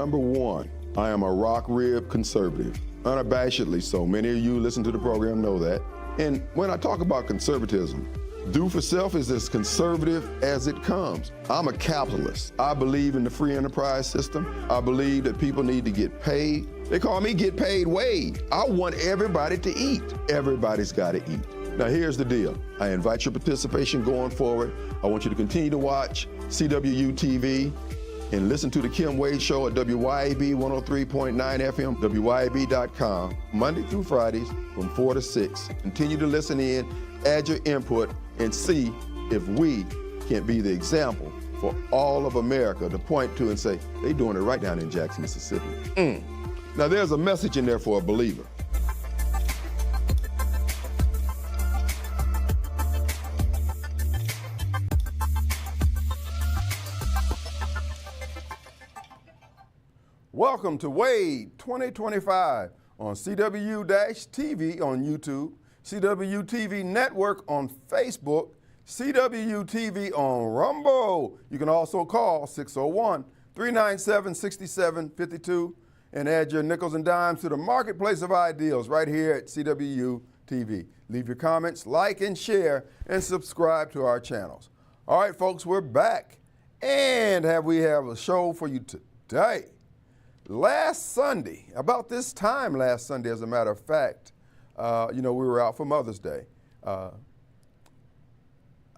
Number one, I am a rock rib conservative, unabashedly so. Many of you listen to the program know that. And when I talk about conservatism, do for self is as conservative as it comes. I'm a capitalist. I believe in the free enterprise system. I believe that people need to get paid. They call me get paid Wade. I want everybody to eat. Everybody's got to eat. Now here's the deal. I invite your participation going forward. I want you to continue to watch CWU-TV and listen to the Kim Wade Show at WYAB 103.9 FM, WYAB.com, Monday through Fridays from 4 to 6. Continue to listen in, add your input, and see if we can't be the example for all of America to point to and say, they're doing it right down in Jackson, Mississippi. Now there's a message in there for a believer. Welcome to Wade 2025 on CWU-TV on YouTube, CWU-TV Network on Facebook, CWU-TV on Rumble. You can also call 601-397-6752 and add your nickels and dimes to the marketplace of ideals right here at CWU-TV. Leave your comments, like and share, and subscribe to our channels. All right, folks, we're back. And we have a show for you today. Last Sunday, about this time last Sunday, as a matter of fact, we were out for Mother's Day. I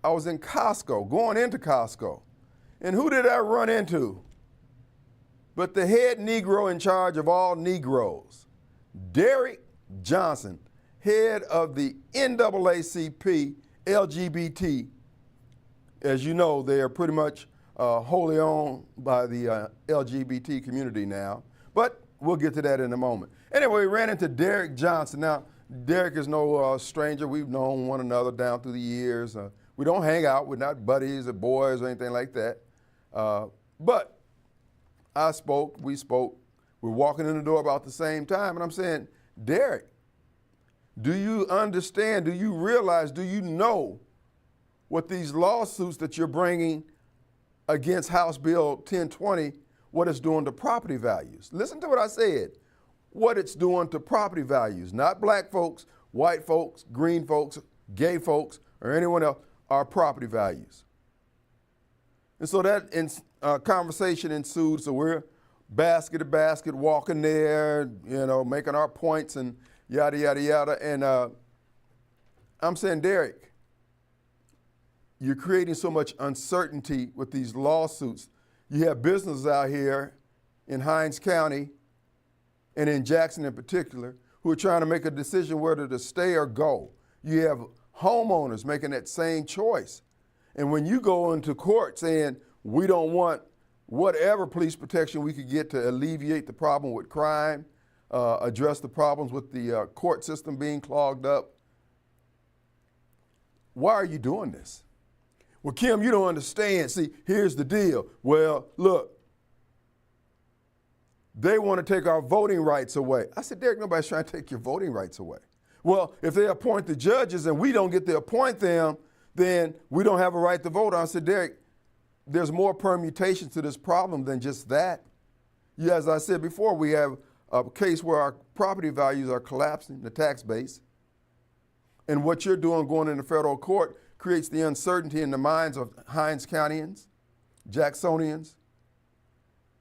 was in Costco, going into Costco. And who did I run into? But the head Negro in charge of all Negroes, Derrick Johnson, head of the NAACP LGBT. As you know, they are pretty much wholly owned by the LGBT community now, but we'll get to that in a moment. Anyway, we ran into Derrick Johnson. Now, Derrick is no stranger. We've known one another down through the years. We don't hang out. We're not buddies or boys or anything like that. But I spoke, we spoke. We're walking in the door about the same time, and I'm saying, Derrick, do you understand, do you realize, do you know what these lawsuits that you're bringing against House Bill 1020, what it's doing to property values? Listen to what I said. What it's doing to property values, not black folks, white folks, green folks, gay folks, or anyone else, our property values. And so that conversation ensued. So we're basket to basket, walking there, making our points and yada, yada, yada. And I'm saying, Derrick, you're creating so much uncertainty with these lawsuits. You have businesses out here in Hinds County and in Jackson in particular who are trying to make a decision whether to stay or go. You have homeowners making that same choice. And when you go into court saying, we don't want whatever police protection we could get to alleviate the problem with crime, address the problems with the court system being clogged up, why are you doing this? Well, Kim, you don't understand. See, here's the deal. Well, look, they want to take our voting rights away. I said, Derrick, nobody's trying to take your voting rights away. Well, if they appoint the judges and we don't get to appoint them, then we don't have a right to vote. I said, Derrick, there's more permutations to this problem than just that. Yeah, as I said before, we have a case where our property values are collapsing, the tax base. And what you're doing going into federal court creates the uncertainty in the minds of Hinds Countyans, Jacksonians,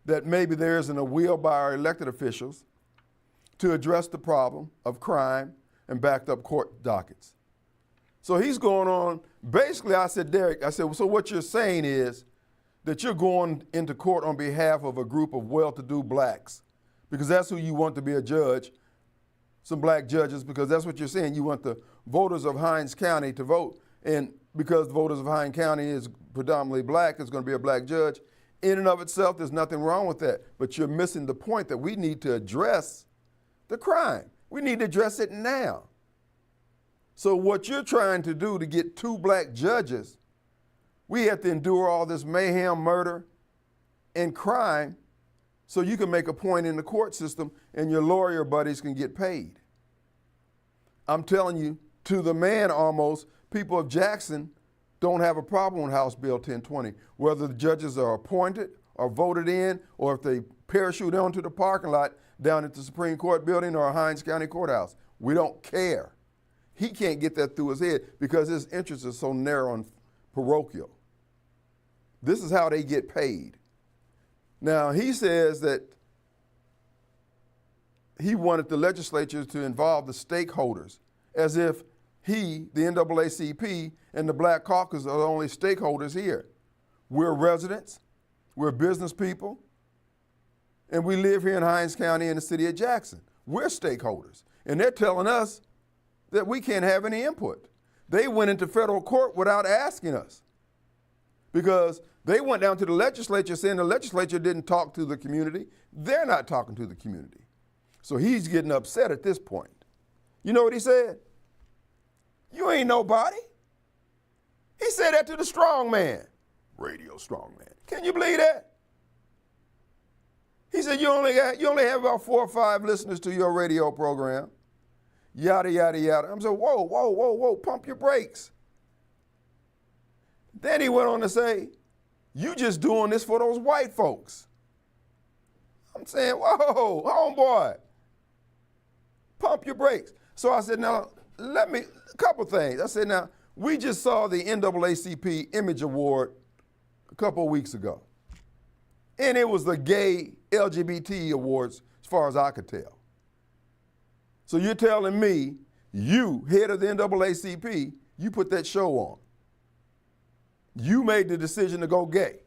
that maybe there isn't a will by our elected officials to address the problem of crime and backed up court dockets. So he's going on, basically I said, Derrick, I said, so what you're saying is that you're going into court on behalf of a group of well-to-do blacks, because that's who you want to be a judge, some black judges, because that's what you're saying. You want the voters of Hinds County to vote. And because the voters of Hinds County is predominantly black, it's going to be a black judge. In and of itself, there's nothing wrong with that. But you're missing the point that we need to address the crime. We need to address it now. So what you're trying to do to get 2 black judges, we have to endure all this mayhem, murder, and crime so you can make a point in the court system and your lawyer buddies can get paid. I'm telling you, to the man almost, people of Jackson don't have a problem with House Bill 1020, whether the judges are appointed or voted in, or if they parachute onto the parking lot down at the Supreme Court building or Hinds County Courthouse. We don't care. He can't get that through his head because his interests are so narrow and parochial. This is how they get paid. Now, he says that he wanted the legislature to involve the stakeholders, as if he, the NAACP, and the Black Caucus are the only stakeholders here. We're residents, we're business people, and we live here in Hinds County in the city of Jackson. We're stakeholders, and they're telling us that we can't have any input. They went into federal court without asking us because they went down to the legislature saying the legislature didn't talk to the community. They're not talking to the community. So he's getting upset at this point. You know what he said? You ain't nobody. He said that to the strong man, radio strong man. Can you believe that? He said you only have about 4 or 5 listeners to your radio program. Yada, yada, yada. I'm saying, whoa, whoa, whoa, whoa, pump your brakes. Then he went on to say, you just doing this for those white folks. I'm saying, whoa, homeboy, pump your brakes. So I said, now, a couple things. I said, now, we just saw the NAACP Image Award a couple of weeks ago. And it was the gay LGBT awards as far as I could tell. So you're telling me, you, head of the NAACP, you put that show on. You made the decision to go gay.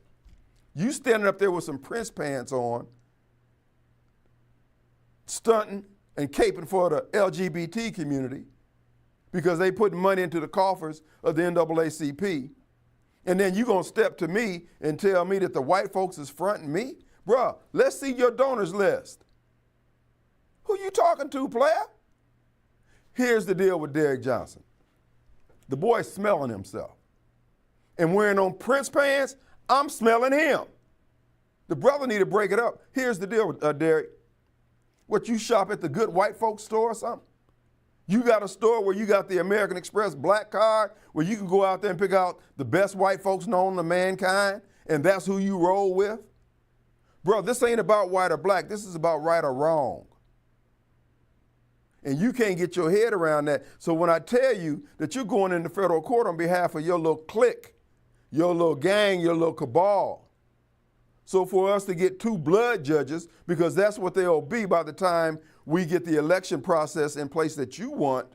You standing up there with some Prince pants on, stunting and caping for the LGBT community because they put money into the coffers of the NAACP. And then you gonna step to me and tell me that the white folks is fronting me? Bruh, let's see your donors list. Who you talking to, player? Here's the deal with Derrick Johnson. The boy's smelling himself. And wearing on Prince pants, I'm smelling him. The brother need to break it up. Here's the deal with Derrick. What, you shop at the good white folks store or something? You got a store where you got the American Express black card where you can go out there and pick out the best white folks known to mankind, and that's who you roll with? Bro, this ain't about white or black. This is about right or wrong. And you can't get your head around that. So when I tell you that you're going into federal court on behalf of your little clique, your little gang, your little cabal, so for us to get 2 blood judges, because that's what they'll be by the time we get the election process in place that you want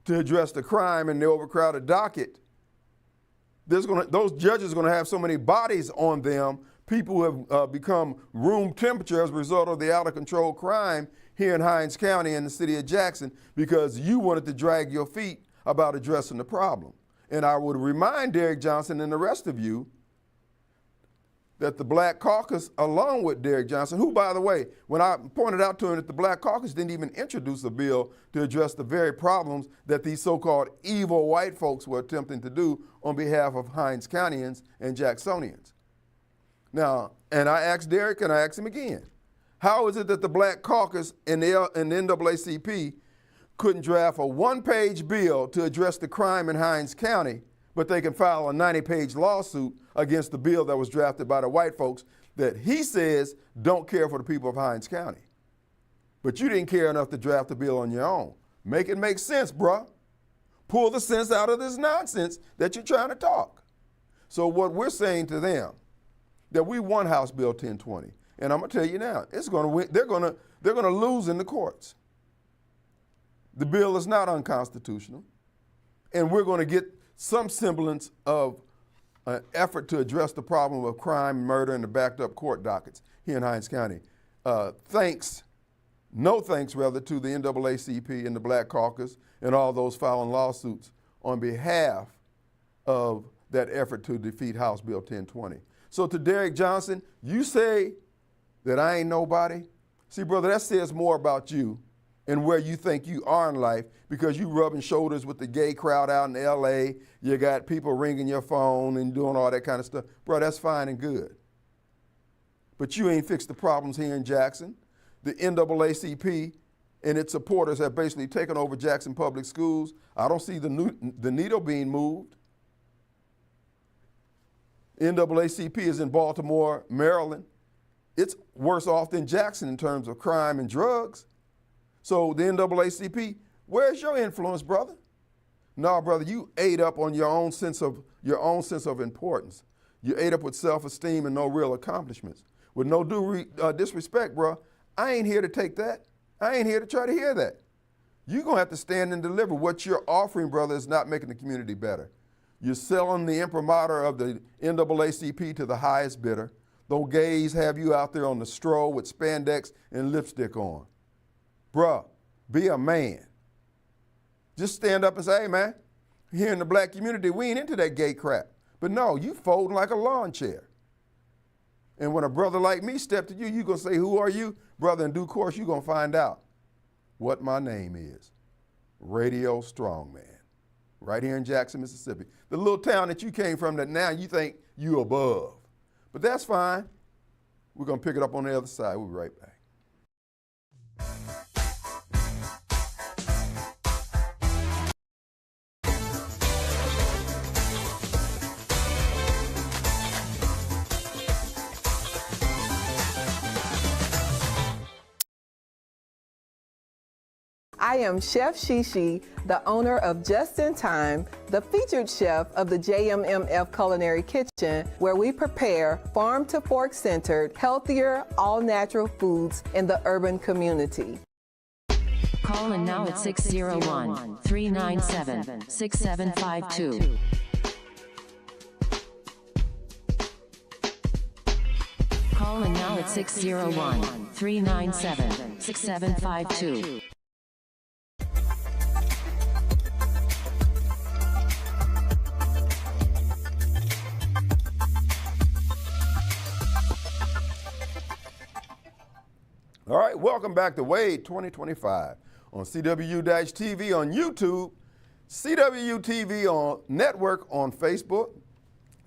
to address the crime and the overcrowded docket, those judges are going to have so many bodies on them, people who have become room temperature as a result of the out-of-control crime here in Hinds County and the city of Jackson because you wanted to drag your feet about addressing the problem. And I would remind Derrick Johnson and the rest of you that the Black Caucus, along with Derrick Johnson, who, by the way, when I pointed out to him that the Black Caucus didn't even introduce a bill to address the very problems that these so-called evil white folks were attempting to do on behalf of Hinds Countyans and Jacksonians. Now, and I asked Derrick and I asked him again, how is it that the Black Caucus and the NAACP couldn't draft a 1-page bill to address the crime in Hinds County, but they can file a 90-page lawsuit against the bill that was drafted by the white folks that he says don't care for the people of Hinds County? But you didn't care enough to draft the bill on your own. Make it make sense, bruh. Pull the sense out of this nonsense that you're trying to talk. So what we're saying to them, that we won House Bill 1020, and I'm gonna tell you now, it's gonna win. They're gonna lose in the courts. The bill is not unconstitutional, and we're gonna get some semblance of an effort to address the problem of crime, murder, and the backed up court dockets here in Hinds County. No thanks rather, to the NAACP and the Black Caucus and all those filing lawsuits on behalf of that effort to defeat House Bill 1020. So to Derrick Johnson, you say that I ain't nobody? See, brother, that says more about you and where you think you are in life because you rubbing shoulders with the gay crowd out in LA. You got people ringing your phone and doing all that kind of stuff. Bro, that's fine and good. But you ain't fixed the problems here in Jackson. The NAACP and its supporters have basically taken over Jackson Public Schools. I don't see the needle being moved. NAACP is in Baltimore, Maryland, it's worse off than Jackson in terms of crime and drugs. So the NAACP, where's your influence, brother? No, brother, you ate up on your own sense of importance. You ate up with self-esteem and no real accomplishments. With no due disrespect, bro, I ain't here to take that. I ain't here to try to hear that. You're going to have to stand and deliver. What you're offering, brother, is not making the community better. You're selling the imprimatur of the NAACP to the highest bidder. Those gays have you out there on the stroll with spandex and lipstick on. Bruh, be a man. Just stand up and say, hey, man, here in the black community, we ain't into that gay crap. But no, you folding like a lawn chair. And when a brother like me step to you, you're going to say, who are you? Brother, in due course, you're going to find out what my name is. Radio Strongman. Right here in Jackson, Mississippi. The little town that you came from that now you think you above. But that's fine. We're going to pick it up on the other side. We'll be right back. I am Chef Shishi, the owner of Just in Time, the featured chef of the JMMF Culinary Kitchen, where we prepare farm-to-fork centered, healthier, all-natural foods in the urban community. Call in now at 601-397-6752. Call in now at 601-397-6752. All right, welcome back to Wade 2025 on CWU-TV on YouTube, CWU-TV on Network on Facebook,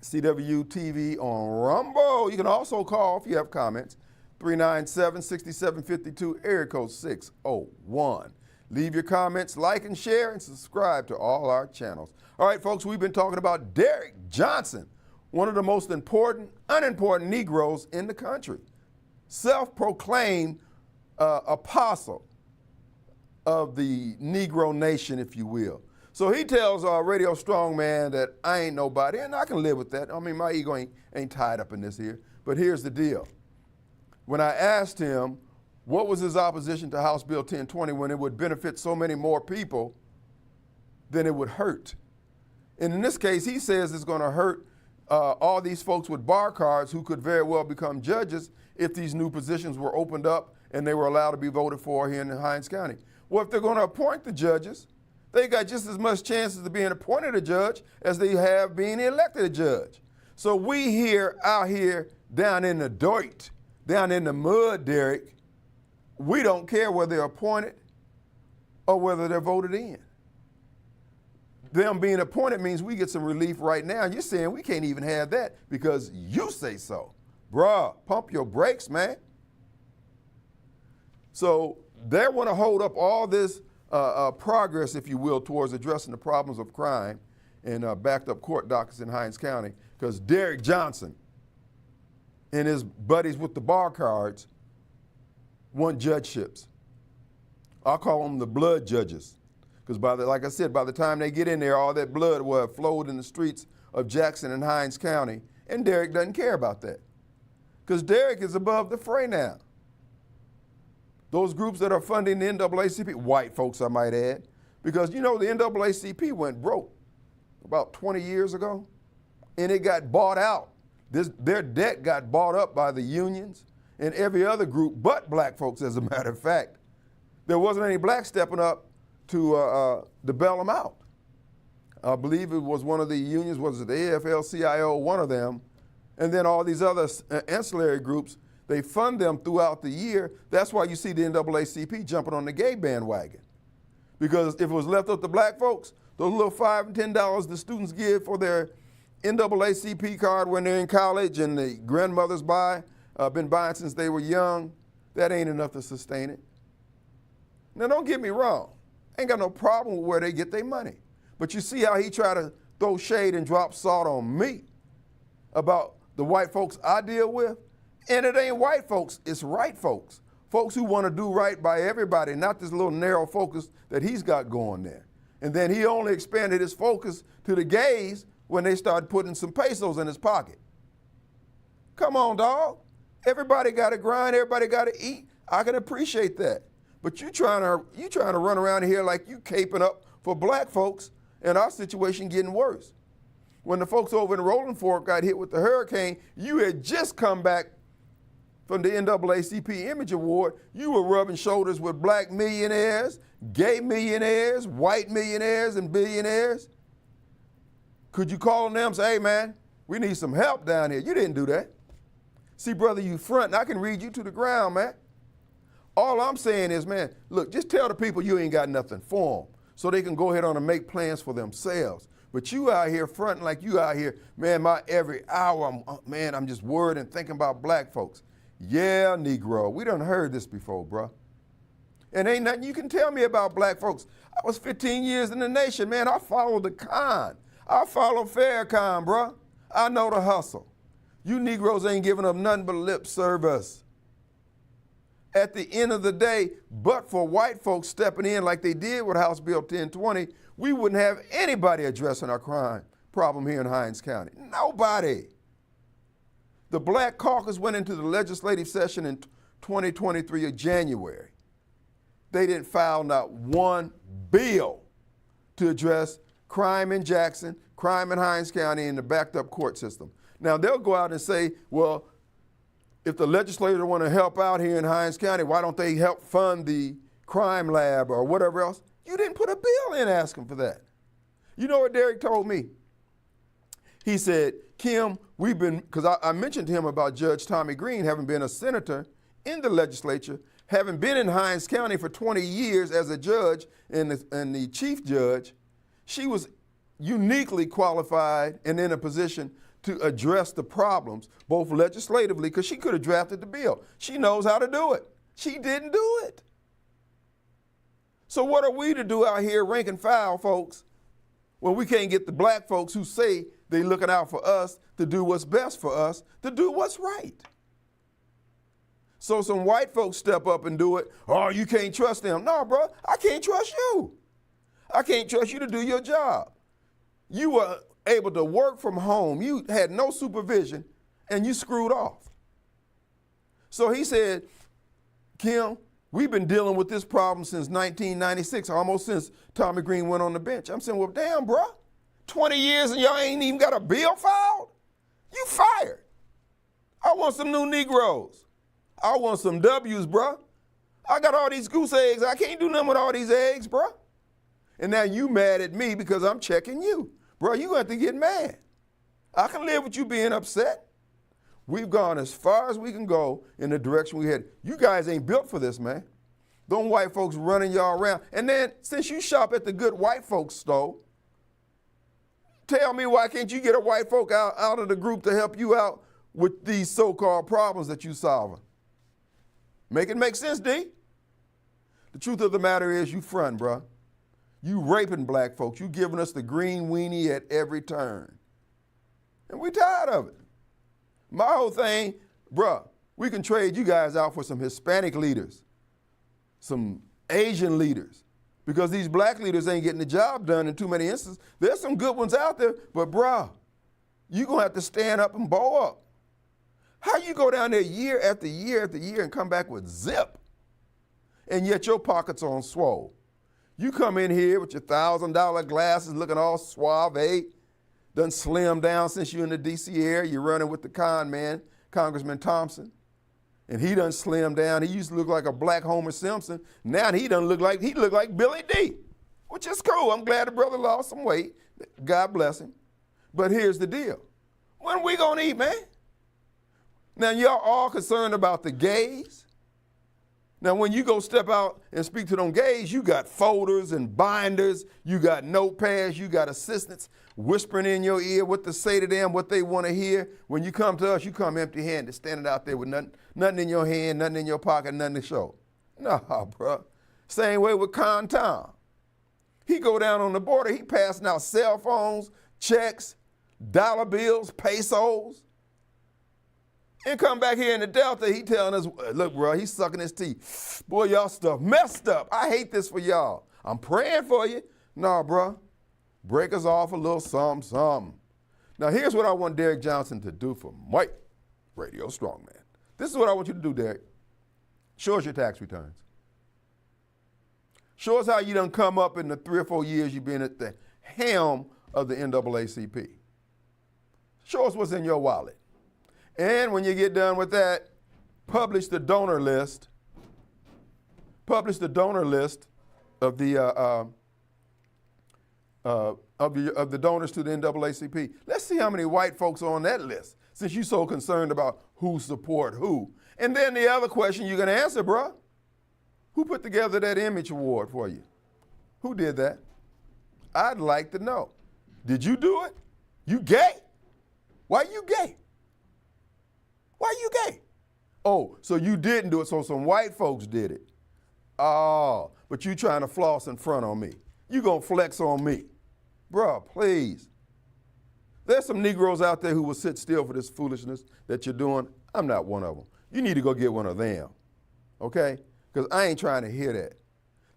CWU-TV on Rumble. You can also call if you have comments, 397-6752, area code 601. Leave your comments, like and share, and subscribe to all our channels. All right, folks, we've been talking about Derrick Johnson, one of the most unimportant Negroes in the country, self-proclaimed apostle of the Negro nation, if you will. So he tells Radio Strongman that I ain't nobody, and I can live with that. I mean, my ego ain't tied up in this here. But here's the deal. When I asked him what was his opposition to House Bill 1020 when it would benefit so many more people than it would hurt. And in this case, he says it's going to hurt all these folks with bar cards who could very well become judges if these new positions were opened up and they were allowed to be voted for here in Hinds County. Well, if they're going to appoint the judges, they got just as much chances of being appointed a judge as they have being elected a judge. So we here, out here, down in the dirt, down in the mud, Derrick, we don't care whether they're appointed or whether they're voted in. Them being appointed means we get some relief right now. You're saying we can't even have that because you say so. Bruh, pump your brakes, man. So they want to hold up all this progress, if you will, towards addressing the problems of crime and backed up court dockets in Hinds County because Derrick Johnson and his buddies with the bar cards want judgeships. I'll call them the blood judges because like I said, by the time they get in there, all that blood will have flowed in the streets of Jackson and Hinds County, and Derrick doesn't care about that because Derrick is above the fray now. Those groups that are funding the NAACP, white folks I might add, because you know the NAACP went broke about 20 years ago and it got bought out. Their debt got bought up by the unions and every other group but black folks, as a matter of fact. There wasn't any blacks stepping up to bail them out. I believe it was one of the unions, was it the AFL-CIO, one of them, and then all these other ancillary groups. They fund them throughout the year. That's why you see the NAACP jumping on the gay bandwagon. Because if it was left up to black folks, those little $5 and $10 the students give for their NAACP card when they're in college and the grandmothers been buying since they were young, that ain't enough to sustain it. Now don't get me wrong, I ain't got no problem with where they get their money. But you see how he tried to throw shade and drop salt on me about the white folks I deal with? And it ain't white folks, it's right folks. Folks who want to do right by everybody, not this little narrow focus that he's got going there. And then he only expanded his focus to the gays when they started putting some pesos in his pocket. Come on, dog. Everybody got to grind, everybody got to eat. I can appreciate that. But you trying to run around here like you caping up for black folks, and our situation getting worse. When the folks over in Rolling Fork got hit with the hurricane, you had just come back from the NAACP Image Award. You were rubbing shoulders with black millionaires, gay millionaires, white millionaires, and billionaires. Could you call on them and say, hey man, we need some help down here? You didn't do that. See, brother, you front, and I can read you to the ground, man. All I'm saying is, man, look, just tell the people you ain't got nothing for them so they can go ahead on and make plans for themselves. But you out here fronting like you out here, man, my every hour, I'm just worried and thinking about black folks. Yeah, Negro, we done heard this before, bro. And ain't nothing you can tell me about black folks. I was 15 years in the nation, man. I followed the con. I follow Farrakhan, bro. I know the hustle. You Negroes ain't giving up nothing but lip service. At the end of the day, but for white folks stepping in like they did with House Bill 1020, we wouldn't have anybody addressing our crime problem here in Hinds County. Nobody. The Black Caucus went into the legislative session in 2023 of January. They didn't file not one bill to address crime in Jackson, crime in Hinds County, and the backed up court system. Now they'll go out and say, well, if the legislators want to help out here in Hinds County, why don't they help fund the crime lab or whatever else? You didn't put a bill in asking for that. You know what Derrick told me? He said, Kim, because I mentioned to him about Judge Tommy Green having been a senator in the legislature, having been in Hinds County for 20 years as a judge and the chief judge. She was uniquely qualified and in a position to address the problems, both legislatively, because she could have drafted the bill. She knows how to do it. She didn't do it. So what are we to do out here rank and file, folks, when we can't get the black folks who say they're looking out for us to do what's best for us, to do what's right? So some white folks step up and do it. Oh, you can't trust them. No, bro, I can't trust you. I can't trust you to do your job. You were able to work from home. You had no supervision, and you screwed off. So he said, Kim, we've been dealing with this problem since 1996, almost since Tommy Green went on the bench. I'm saying, well, damn, bro, 20 years and y'all ain't even got a bill filed? You fired. I want some new Negroes. I want some W's, bro. I got all these goose eggs. I can't do nothing with all these eggs, bro. And now you mad at me because I'm checking you. Bro, you have to get mad. I can live with you being upset. We've gone as far as we can go in the direction we had. You guys ain't built for this, man. Them white folks running y'all around. And then since you shop at the good white folks store, tell me why can't you get a white folk out of the group to help you out with these so-called problems that you solving? Make it make sense, D? The truth of the matter is you front, bro. You raping black folks. You giving us the green weenie at every turn. And we tired of it. My whole thing, bruh, we can trade you guys out for some Hispanic leaders, some Asian leaders, because these black leaders ain't getting the job done in too many instances. There's some good ones out there, but bruh, you're going to have to stand up and bow up. How you go down there year after year after year and come back with zip, and yet your pockets are on swole? You come in here with your $1,000 glasses looking all suave, done slimmed down since you're in the D.C. area. You're running with the con man, Congressman Thompson. And he done slimmed down. He used to look like a black Homer Simpson. Now he look like Billy D, which is cool. I'm glad the brother lost some weight. God bless him. But here's the deal. When we gonna eat, man? Now y'all all concerned about the gays. Now, when you go step out and speak to them gays, you got folders and binders, you got notepads, you got assistants whispering in your ear what to say to them, what they want to hear. When you come to us, you come empty-handed, standing out there with nothing in your hand, nothing in your pocket, nothing to show. Nah, bro. Same way with Con Tom. He go down on the border, he passing out cell phones, checks, dollar bills, pesos. And come back here in the Delta, he telling us, look, bro, he's sucking his teeth. Boy, y'all stuff messed up. I hate this for y'all. I'm praying for you. Nah, bro, break us off a little something, something. Now, here's what I want Derrick Johnson to do for Mike, Radio Strongman. This is what I want you to do, Derrick. Show us your tax returns. Show us how you done come up in the 3 or 4 years you've been at the helm of the NAACP. Show us what's in your wallet. And when you get done with that, publish the donor list. Publish the donor list of the donors to the NAACP. Let's see how many white folks are on that list, since you're so concerned about who support who. And then the other question you're gonna answer, bruh, who put together that image award for you? Who did that? I'd like to know. Did you do it? You gay? Why you gay? Why you gay? Oh, so you didn't do it, so some white folks did it. Oh, but you trying to floss in front on me. You gonna flex on me. Bruh, please. There's some Negroes out there who will sit still for this foolishness that you're doing. I'm not one of them. You need to go get one of them, okay? Because I ain't trying to hear that.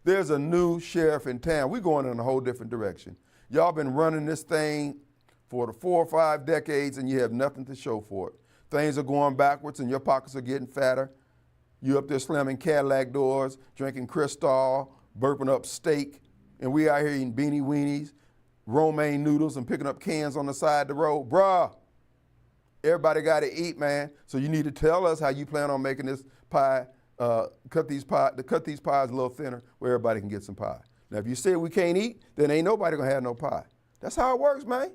There's a new sheriff in town. We're going in a whole different direction. Y'all been running this thing for the 4 or 5 decades and you have nothing to show for it. Things are going backwards and your pockets are getting fatter. You up there slamming Cadillac doors, drinking Cristal, burping up steak, and we out here eating beanie weenies, romaine noodles, and picking up cans on the side of the road. Bruh, everybody got to eat, man. So you need to tell us how you plan on making this pie, cut these pies a little thinner where everybody can get some pie. Now, if you say we can't eat, then ain't nobody gonna have no pie. That's how it works, man.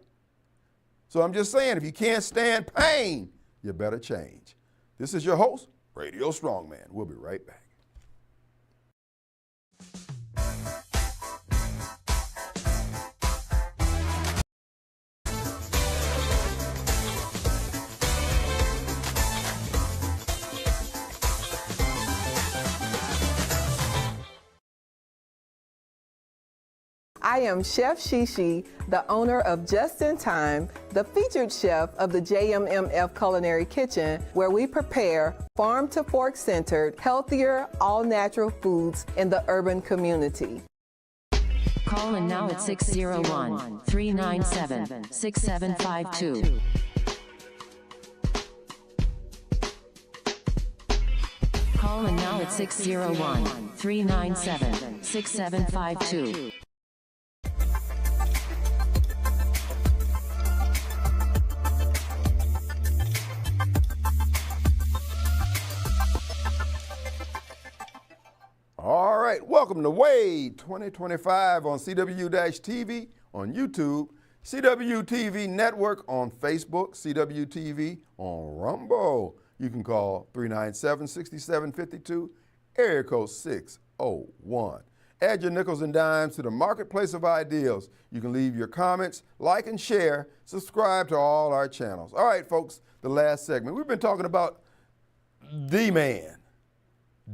So I'm just saying, if you can't stand pain, you better change. This is your host, Radio Strongman. We'll be right back. I am Chef Shishi, the owner of Just in Time, the featured chef of the JMMF Culinary Kitchen, where we prepare farm-to-fork centered, healthier, all-natural foods in the urban community. Call in now at 601-397-6752. Call in now at 601-397-6752. All right, welcome to Wade 2025 on CWU-TV on YouTube, CWU-TV Network on Facebook, CWU-TV on Rumble. You can call 397-6752, area code 601. Add your nickels and dimes to the marketplace of ideals. You can leave your comments, like and share, subscribe to all our channels. All right, folks, the last segment. We've been talking about the man,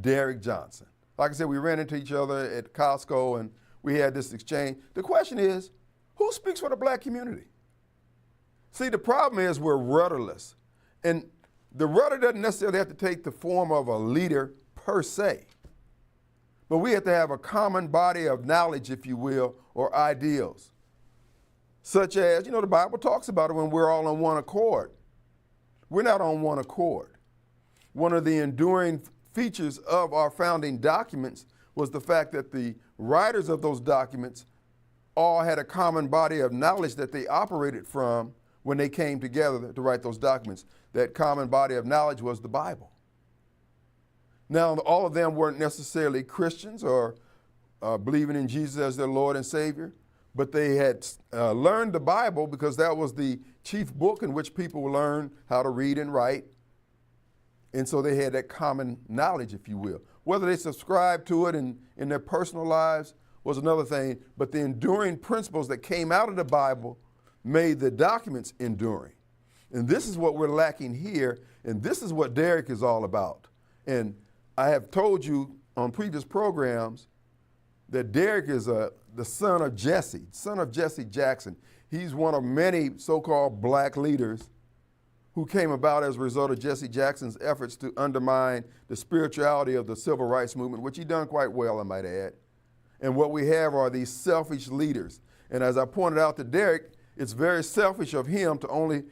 Derrick Johnson. Like I said, we ran into each other at Costco and we had this exchange. The question is, who speaks for the black community? See, the problem is we're rudderless. And the rudder doesn't necessarily have to take the form of a leader per se. But we have to have a common body of knowledge, if you will, or ideals. Such as, the Bible talks about it when we're all on one accord. We're not on one accord. One of the enduring features of our founding documents was the fact that the writers of those documents all had a common body of knowledge that they operated from when they came together to write those documents. That common body of knowledge was the Bible. Now, all of them weren't necessarily Christians or believing in Jesus as their Lord and Savior, but they had learned the Bible because that was the chief book in which people learned how to read and write. And so they had that common knowledge, if you will. Whether they subscribed to it in their personal lives was another thing, but the enduring principles that came out of the Bible made the documents enduring. And this is what we're lacking here, and this is what Derrick is all about. And I have told you on previous programs that Derrick is the son of Jesse Jackson. He's one of many so-called black leaders who came about as a result of Jesse Jackson's efforts to undermine the spirituality of the civil rights movement, which he done quite well, I might add. And what we have are these selfish leaders. And as I pointed out to Derrick, it's very selfish of him to only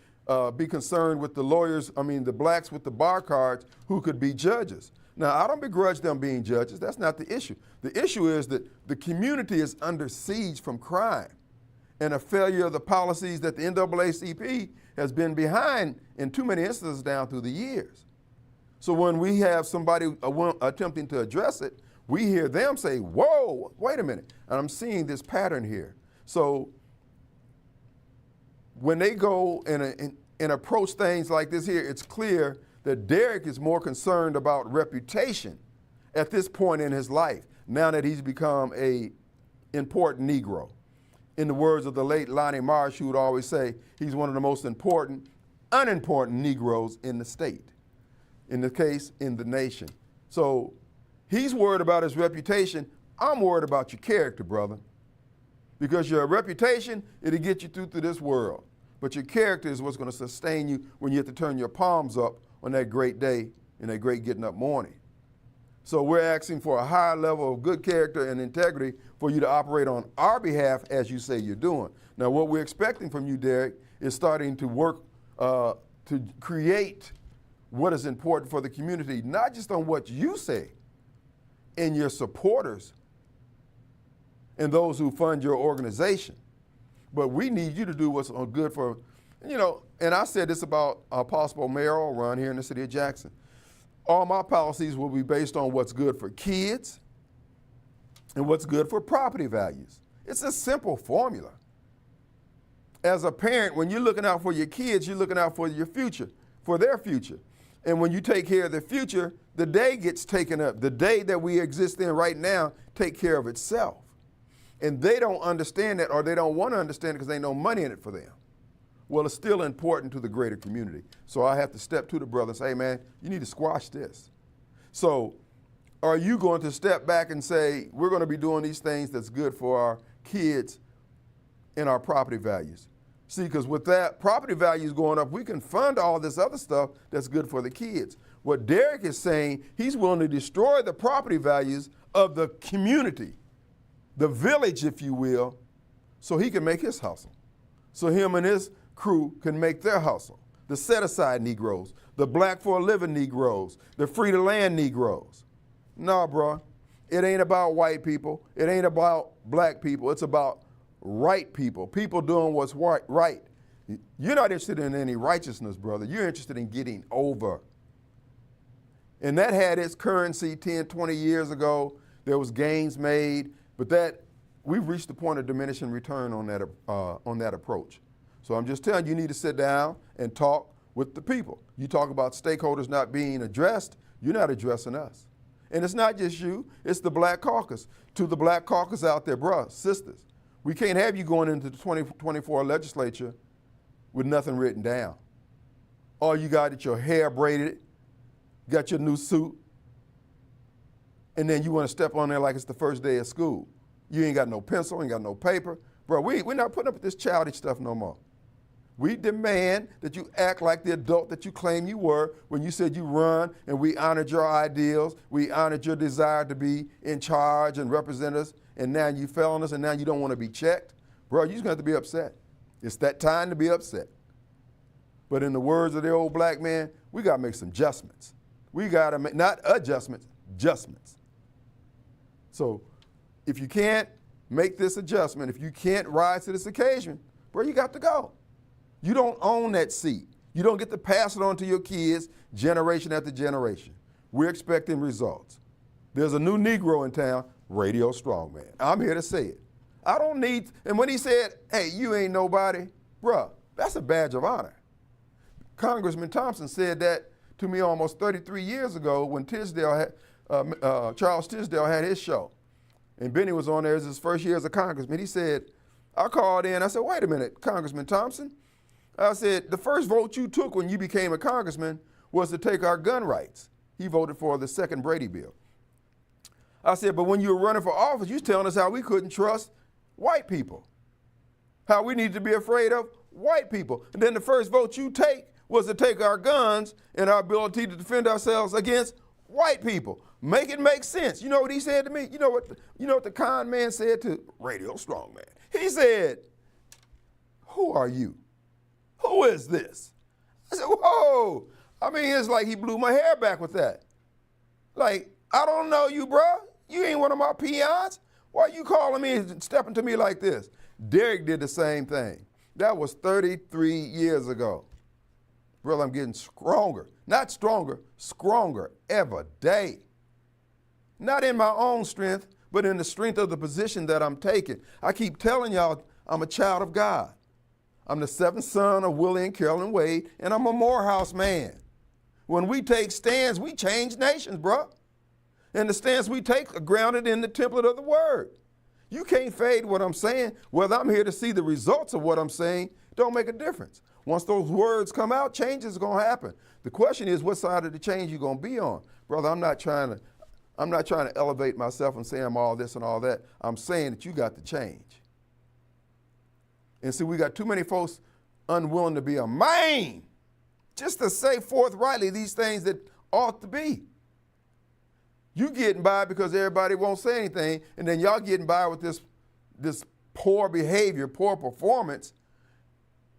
be concerned with the lawyers, the blacks with the bar cards who could be judges. Now, I don't begrudge them being judges. That's not the issue. The issue is that the community is under siege from crime and a failure of the policies that the NAACP has been behind in too many instances down through the years. So when we have somebody attempting to address it, we hear them say, whoa, wait a minute. And I'm seeing this pattern here. So when they go and approach things like this here, it's clear that Derrick is more concerned about reputation at this point in his life, now that he's become an important Negro. In the words of the late Lonnie Marsh, who would always say he's one of the most important, unimportant Negroes in the state, in the case, in the nation. So he's worried about his reputation. I'm worried about your character, brother. Because your reputation, it'll get you through this world. But your character is what's going to sustain you when you have to turn your palms up on that great day and that great getting up morning. So we're asking for a higher level of good character and integrity for you to operate on our behalf as you say you're doing. Now, what we're expecting from you, Derrick, is starting to work to create what is important for the community, not just on what you say and your supporters and those who fund your organization, but we need you to do what's good for, and I said this about a possible mayoral run here in the city of Jackson. All my policies will be based on what's good for kids and what's good for property values. It's a simple formula. As a parent, when you're looking out for your kids, you're looking out for your future, for their future. And when you take care of their future, the day gets taken up. The day that we exist in right now take care of itself. And they don't understand that, or they don't want to understand it because they no money in it for them. Well, it's still important to the greater community. So I have to step to the brother and say, hey, man, you need to squash this. So are you going to step back and say, we're going to be doing these things that's good for our kids and our property values? See, because with that property values going up, we can fund all this other stuff that's good for the kids. What Derrick is saying, he's willing to destroy the property values of the community, the village, if you will, so he can make his hustle. So him and his crew can make their hustle. The set-aside Negroes, the black for a living Negroes, the free-to-land Negroes. Nah, bro, it ain't about white people. It ain't about black people. It's about right people, people doing what's right. You're not interested in any righteousness, brother. You're interested in getting over. And that had its currency 10, 20 years ago. There was gains made, but we've reached the point of diminishing return on that approach. So I'm just telling you, you need to sit down and talk with the people. You talk about stakeholders not being addressed, you're not addressing us. And it's not just you, it's the Black Caucus. To the Black Caucus out there, bruh, sisters, we can't have you going into the 2024 legislature with nothing written down. All you got is your hair braided, got your new suit, and then you want to step on there like it's the first day of school. You ain't got no pencil, ain't got no paper. Bro, we're not putting up with this childish stuff no more. We demand that you act like the adult that you claim you were when you said you run, and we honored your ideals, we honored your desire to be in charge and represent us, and now you fell on us and now you don't want to be checked. Bro, you're just going to have to be upset. It's that time to be upset. But in the words of the old black man, we got to make some adjustments. We got to make, not adjustments, adjustments. So if you can't make this adjustment, if you can't rise to this occasion, bro, you got to go. You don't own that seat. You don't get to pass it on to your kids generation after generation. We're expecting results. There's a new Negro in town, Radio Strongman. I'm here to say it. I don't need, and when he said, hey, you ain't nobody, bruh, that's a badge of honor. Congressman Thompson said that to me almost 33 years ago when Charles Tisdale had his show. And Benny was on there as his first year as a congressman. He said, I called in, I said, wait a minute, Congressman Thompson. I said, the first vote you took when you became a congressman was to take our gun rights. He voted for the second Brady bill. I said, but when you were running for office, you was telling us how we couldn't trust white people, how we needed to be afraid of white people. And then the first vote you take was to take our guns and our ability to defend ourselves against white people. Make it make sense. You know what he said to me? You know what the con man said to Radio Strongman? He said, "Who are you? Who is this?" I said, "Whoa." I mean, it's like he blew my hair back with that. Like, I don't know you, bro. You ain't one of my peons. Why you calling me and stepping to me like this? Derrick did the same thing. That was 33 years ago. Brother, I'm getting stronger. Not stronger, stronger every day. Not in my own strength, but in the strength of the position that I'm taking. I keep telling y'all I'm a child of God. I'm the seventh son of Willie and Carolyn Wade, and I'm a Morehouse man. When we take stands, we change nations, bro. And the stands we take are grounded in the template of the word. You can't fade what I'm saying. Whether I'm here to see the results of what I'm saying, don't make a difference. Once those words come out, change is going to happen. The question is, what side of the change you going to be on? Brother, I'm not trying to elevate myself and say I'm all this and all that. I'm saying that you got to change. And see, we got too many folks unwilling to be a man just to say forthrightly these things that ought to be. You getting by because everybody won't say anything, and then y'all getting by with this poor behavior, poor performance,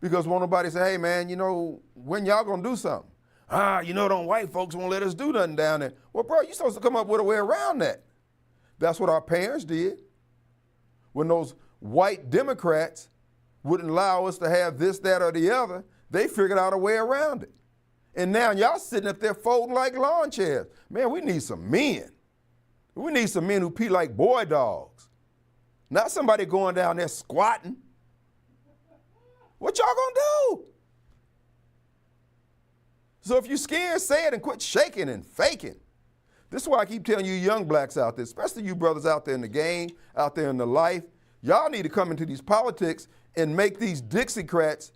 because won't nobody say, "Hey man, you know, when y'all gonna do something?" Them white folks won't let us do nothing down there. Well, bro, you're supposed to come up with a way around that. That's what our parents did. When those white Democrats wouldn't allow us to have this, that, or the other, they figured out a way around it. And now y'all sitting up there folding like lawn chairs. Man, we need some men. We need some men who pee like boy dogs. Not somebody going down there squatting. What y'all gonna do? So if you're scared, say it and quit shaking and faking. This is why I keep telling you young blacks out there, especially you brothers out there in the game, out there in the life, y'all need to come into these politics and make these Dixiecrats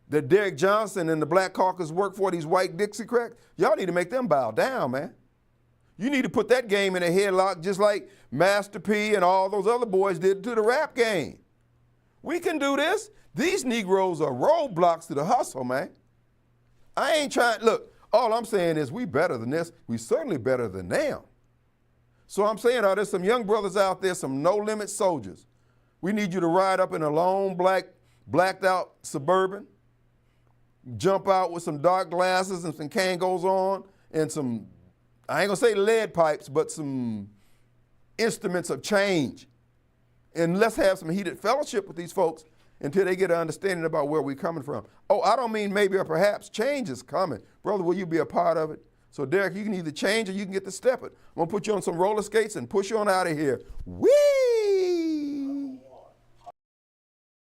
that Derrick Johnson and the Black Caucus work for, these white Dixiecrats, y'all need to make them bow down, man. You need to put that game in a headlock just like Master P and all those other boys did to the rap game. We can do this. These Negroes are roadblocks to the hustle, man. I ain't trying, look, all I'm saying is we better than this. We certainly better than them. So I'm saying, there's some young brothers out there, some no-limit soldiers. We need you to ride up in a lone blacked out Suburban, jump out with some dark glasses and some Kangos on and some, I ain't gonna say lead pipes, but some instruments of change. And let's have some heated fellowship with these folks until they get an understanding about where we're coming from. Oh, I don't mean maybe or perhaps change is coming. Brother, will you be a part of it? So Derrick, you can either change or you can get to step it. I'm gonna put you on some roller skates and push you on out of here. Whee!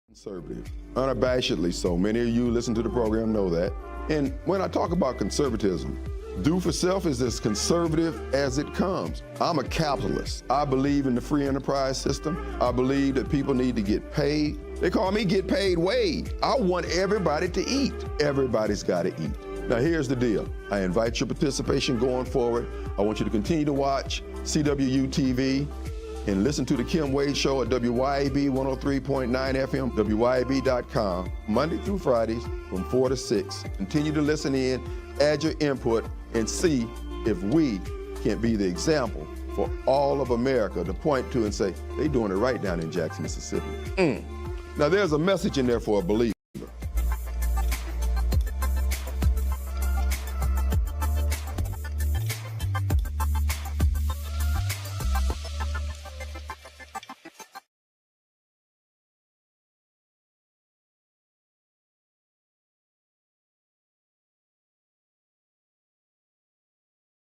Conservative, unabashedly so. Many of you listen to the program know that. And when I talk about conservatism, do for self is as conservative as it comes. I'm a capitalist. I believe in the free enterprise system. I believe that people need to get paid. They call me Get Paid Wade. I want everybody to eat. Everybody's got to eat. Now here's the deal. I invite your participation going forward. I want you to continue to watch CWU-TV and listen to the Kim Wade Show at WYAB 103.9 FM, WYAB.com, Monday through Fridays from 4 to 6. Continue to listen in, add your input, and see if we can't be the example for all of America to point to and say, they're doing it right down in Jackson, Mississippi. Now there's a message in there for a believer.